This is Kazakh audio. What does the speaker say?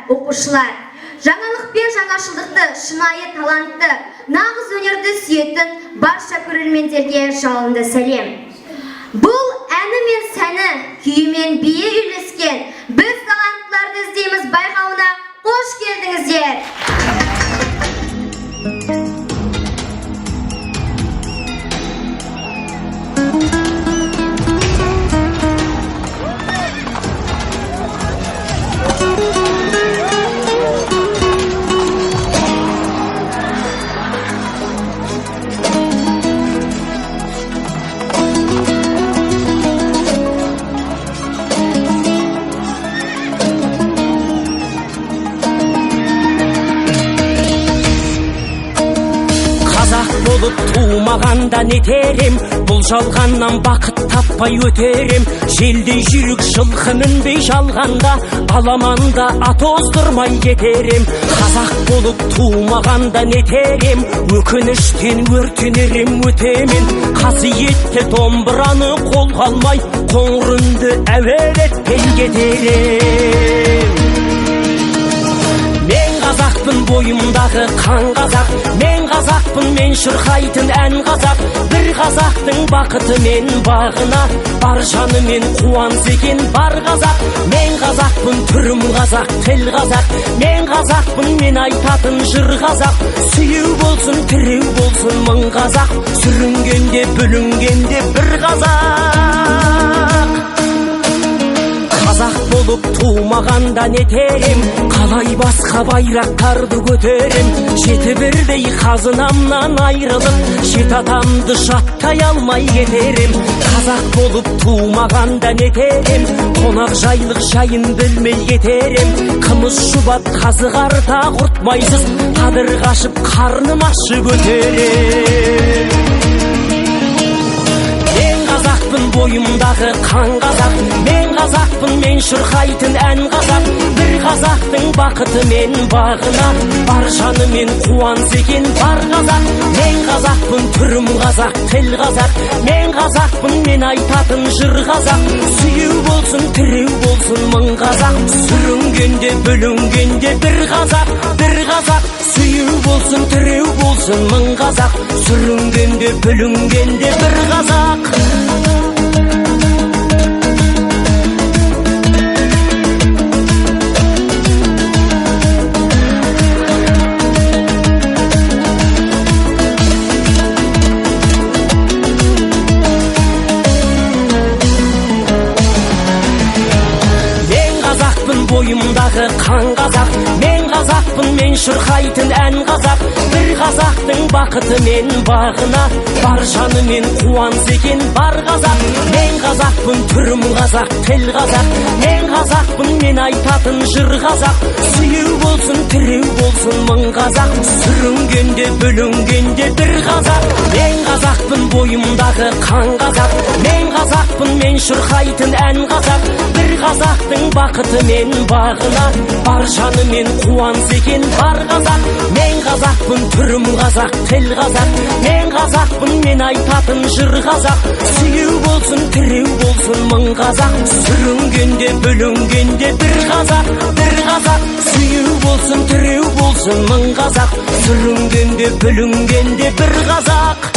оқушылар. Жаңалық пен жаңашылдықты, шынайы талантты, нағыз өнерді сүйетін барша көрермендерге жалынды сәлем. Бұл әні мен сәні, күйі мен биі үйлескен біз таланттыларды іздейміз байқауына қош келдіңіздер. Туымағанда нетерем, бұл жалғаннан бақыт таппай өтерем. Желдей жүрек жылқы мінбей жалғанда, аламанда ат оздырмай кетерем. Қазақ болып туымағанда нетерем, өкініштен өртенерем өтемен. Қасиетті домбыраны қолға алмай, қоңыр үнді әуелетпен кетерем. Мен қазақпын, бойымдағы қан қазақ, мен қазақпын, мен шырқайтын ән қазақ. Бір қазақтың бақыты мен бағына, бар жанымен қуанса екен бар қазақ. Мен қазақпын, түрім қазақ, тіл қазақ, мен қазақпын, мен айтатын жыр қазақ. Сүйеу болсын, тіреу болсын мың қазақ, сүрінгенде бүлінгенде бір қазақ. Қазақ болып туымағанда нетерем, қалай басқа байрақтарды көтерем. Жеті бірдей қазынамнан айрылып, жет атамды жаттай алмай кетерем. Қазақ болып туымағанда нетерем, қонақ жайлық жайын білмей кетерем. Қымыз шұбат қазығарда құртмайсыз, қадыр қашып қарным ашы көтерем. Бойымдағы қан қазақ, мен қазақпын, мен шырқайтын ән қазақ. Бір қазақтың бақыты мен бағына, бар жанымен қуанса екен бар қазақ. Мен қазақпын, түрім қазақ, тіл қазақ, мен қазақпын, мен айтатын жыр қазақ. Сүйеу болсын, тіреу болсын мың қазақ, сүрінгенде бүлінгенде бір қазақ, бір қазақ. Сүйеу болсын, тіреу болсын мың қазақ, сүрінгенде бүлінгенде бір қазақ. Бойымдағы қан қазақ, мен қазақпын, мен шырқайтын ән қазақ. Бір қазақтың бақыты мен бағына, бар жанымен қуанса екен бар қазақ. Мен қазақпын, түрім қазақ, тіл қазақ, мен қазақпын, мен айтатын жыр қазақ. Сүйеу болсын, тіреу болсын мың қазақ, сүрінгенде бүлінгенде бір қазақ. Мен қазақпын, бойымдағы қан қазақ, мен қазақпын, мен шырқайтын ән қазақ. Бір қазақтың бақыты мен бағына, бар жанымен қуанса екен бар қазақ. Мен қазақпын, түрім қазақ, тіл қазақ, мен қазақпын, мен айтатын жыр қазақ. Сүйеу болсын, тіреу болсын мың қазақ, сүрінгенде бүлінгенде бір қазақ, бір қазақ. Сүйеу болсын, тіреу болсын мың қазақ, сүрінгенде бүлінгенде бір қазақ.